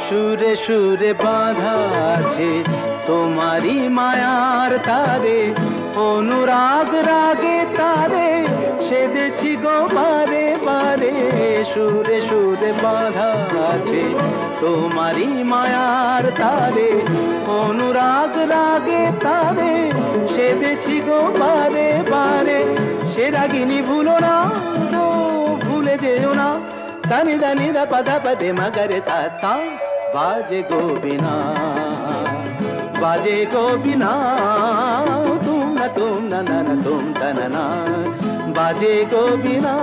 সুরে সুরে বাঁধা আছে তোমারই মায়ার তারে, অনুরাগ রাগে তারে সেধেছি গো বারে বারে। সুরে সুরে বাঁধা আছে তোমারই মায়ার তারে, অনুরাগ রাগে তারে সেধেছি গো বারে বারে। সে রাগিনী ভুলো না, তো ভুলে যেও না, দানি দানি দা পদা পদে মগরে তা তা। বাজে গোবিনা, বাজে গোবিনা, তুম না তুম না না না তুম তা না না, বাজে গোবিনা।